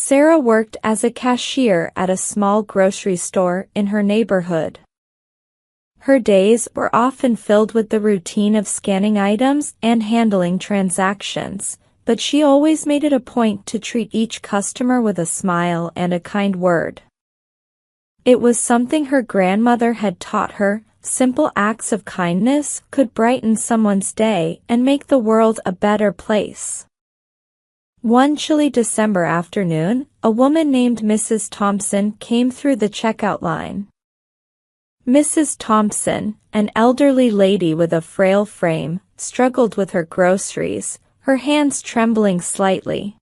Sarah worked as a cashier at a small grocery store in her neighborhood. Her days were often filled with the routine of scanning items and handling transactions, but she always made it a point to treat each customer with a smile and a kind word. It was something her grandmother had taught her. Simple acts of kindness could brighten someone's day and make the world a better place. One chilly December afternoon, a woman named Mrs. Thompson came through the checkout line. Mrs. Thompson, an elderly lady with a frail frame, struggled with her groceries, her hands trembling slightly.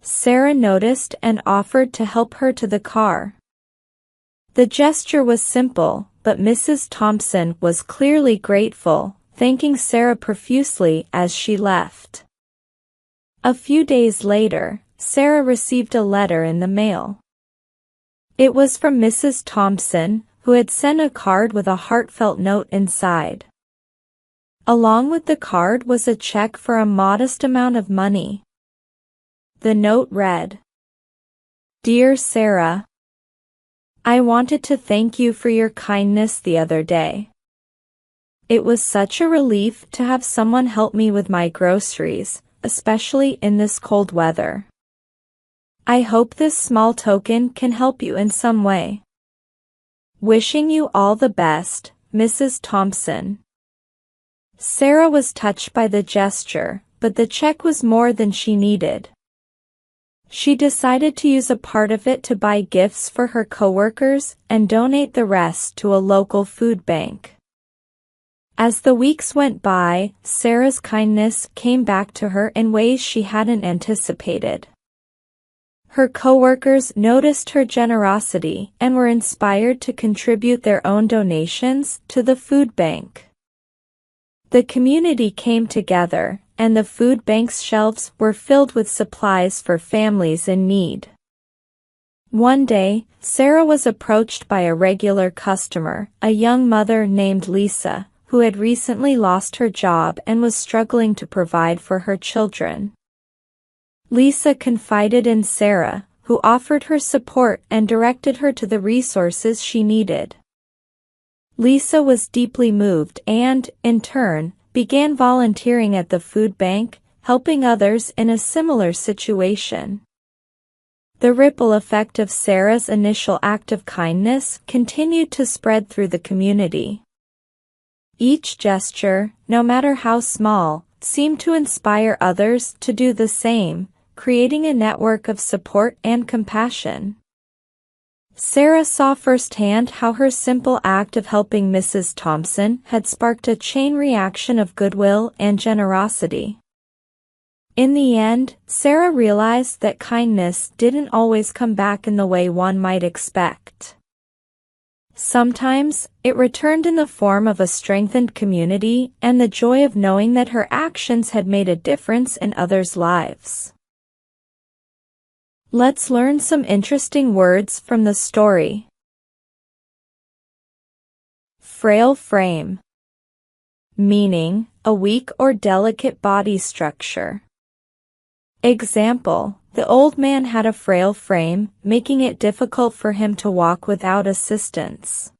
Sarah noticed and offered to help her to the car. The gesture was simple, but Mrs. Thompson was clearly grateful, thanking Sarah profusely as she left. A few days later, Sarah received a letter in the mail. It was from Mrs. Thompson, who had sent a card with a heartfelt note inside. Along with the card was a check for a modest amount of money. The note read, "Dear Sarah, I wanted to thank you for your kindness the other day. It was such a relief to have someone help me with my groceries, especially in this cold weather. I hope this small token can help you in some way. Wishing you all the best, Mrs. Thompson." Sarah was touched by the gesture, but the check was more than she needed. She decided to use a part of it to buy gifts for her coworkers and donate the rest to a local food bank. As the weeks went by, Sarah's kindness came back to her in ways she hadn't anticipated. Her coworkers noticed her generosity and were inspired to contribute their own donations to the food bank. The community came together, and the food bank's shelves were filled with supplies for families in need. One day, Sarah was approached by a regular customer, a young mother named Lisa, who had recently lost her job and was struggling to provide for her children. Lisa confided in Sarah, who offered her support and directed her to the resources she needed. Lisa was deeply moved and, in turn, began volunteering at the food bank, helping others in a similar situation. The ripple effect of Sarah's initial act of kindness continued to spread through the community. Each gesture, no matter how small, seemed to inspire others to do the same, creating a network of support and compassion. Sarah saw firsthand how her simple act of helping Mrs. Thompson had sparked a chain reaction of goodwill and generosity. In the end, Sarah realized that kindness didn't always come back in the way one might expect. Sometimes, it returned in the form of a strengthened community and the joy of knowing that her actions had made a difference in others' lives. Let's learn some interesting words from the story. Frail frame. Meaning, a weak or delicate body structure. Example, the old man had a frail frame, making it difficult for him to walk without assistance.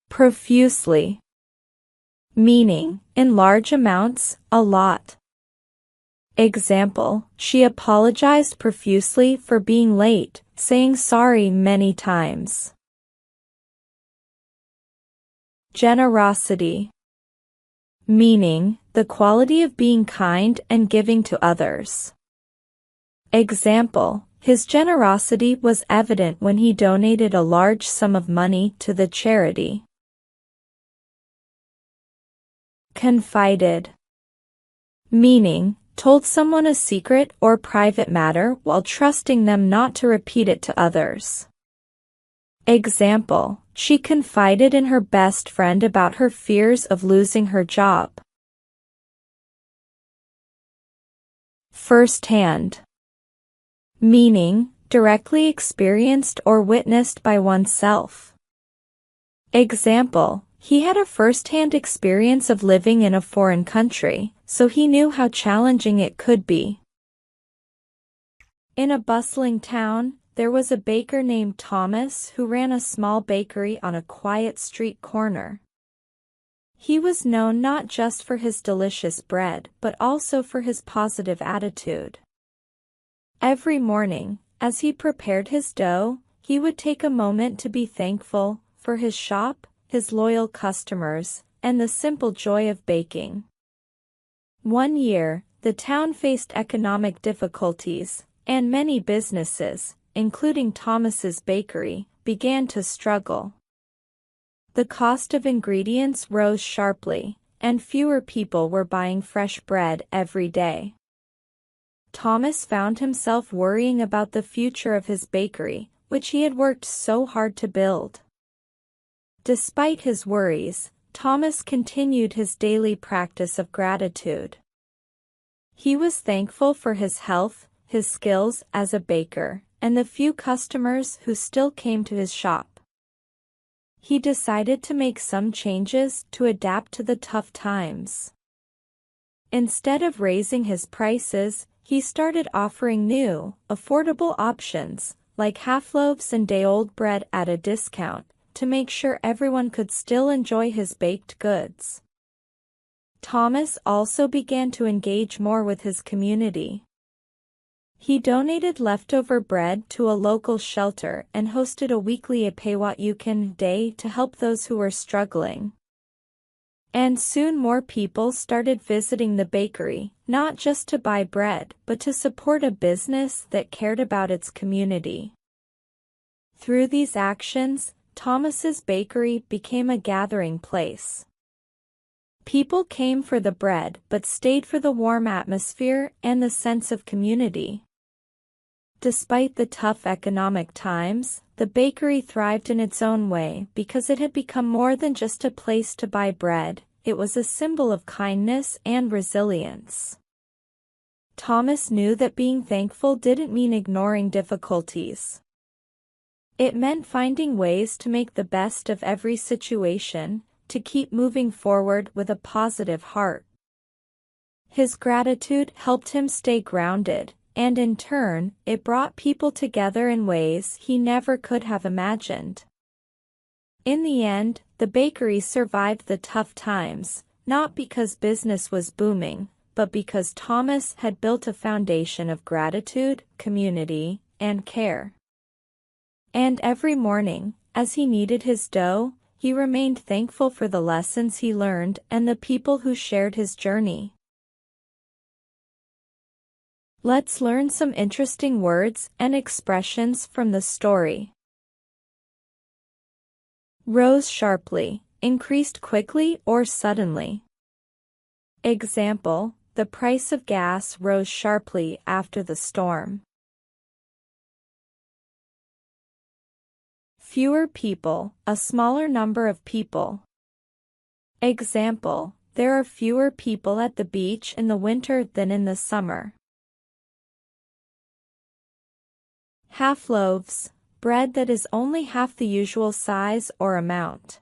Profusely. Meaning, in large amounts, a lot. Example, she apologized profusely for being late, saying sorry many times. Generosity. Meaning, the quality of being kind and giving to others. Example, his generosity was evident when he donated a large sum of money to the charity. Confided. Meaning, told someone a secret or private matter while trusting them not to repeat it to others. Example, she confided in her best friend about her fears of losing her job. First-hand. Meaning, directly experienced or witnessed by oneself. Example, he had a first-hand experience of living in a foreign country, so he knew how challenging it could be. In a bustling town, there was a baker named Thomas who ran a small bakery on a quiet street corner. He was known not just for his delicious bread but also for his positive attitude. Every morning, as he prepared his dough, he would take a moment to be thankful for his shop, his loyal customers, and the simple joy of baking. One year, the town faced economic difficulties, and many businesses, including Thomas's bakery, began to struggle. The cost of ingredients rose sharply, and fewer people were buying fresh bread every day. Thomas found himself worrying about the future of his bakery, which he had worked so hard to build. Despite his worries, Thomas continued his daily practice of gratitude. He was thankful for his health, his skills as a baker, and the few customers who still came to his shop. He decided to make some changes to adapt to the tough times. Instead of raising his prices, he started offering new, affordable options, like half-loaves and day-old bread at a discount, to make sure everyone could still enjoy his baked goods. Thomas also began to engage more with his community. He donated leftover bread to a local shelter and hosted a weekly Pay What You Can day to help those who were struggling. And soon more people started visiting the bakery, not just to buy bread, but to support a business that cared about its community. Through these actions, Thomas's bakery became a gathering place. People came for the bread but stayed for the warm atmosphere and the sense of community. Despite the tough economic times, the bakery thrived in its own way because it had become more than just a place to buy bread. It was a symbol of kindness and resilience. Thomas knew that being thankful didn't mean ignoring difficulties. It meant finding ways to make the best of every situation, to keep moving forward with a positive heart. His gratitude helped him stay grounded, and in turn, it brought people together in ways he never could have imagined. In the end, the bakery survived the tough times, not because business was booming, but because Thomas had built a foundation of gratitude, community, and care. And every morning, as he kneaded his dough, he remained thankful for the lessons he learned and the people who shared his journey. Let's learn some interesting words and expressions from the story. Rose sharply, increased quickly or suddenly. Example, the price of gas rose sharply after the storm. Fewer people, a smaller number of people. Example, there are fewer people at the beach in the winter than in the summer. Half loaves, bread that is only half the usual size or amount.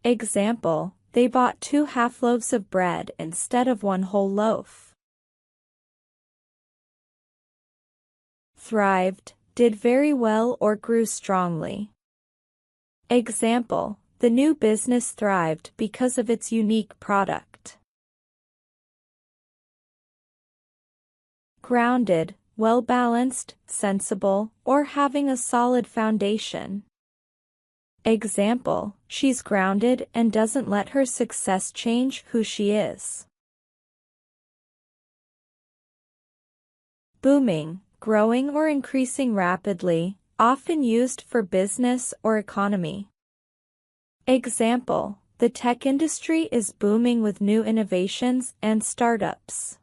Example, they bought 2 half loaves of bread instead of 1 whole loaf. Thrived, did very well or grew strongly. Example, the new business thrived because of its unique product. Grounded, well-balanced, sensible, or having a solid foundation. Example, she's grounded and doesn't let her success change who she is. Booming, growing or increasing rapidly, often used for business or economy. Example, the tech industry is booming with new innovations and startups.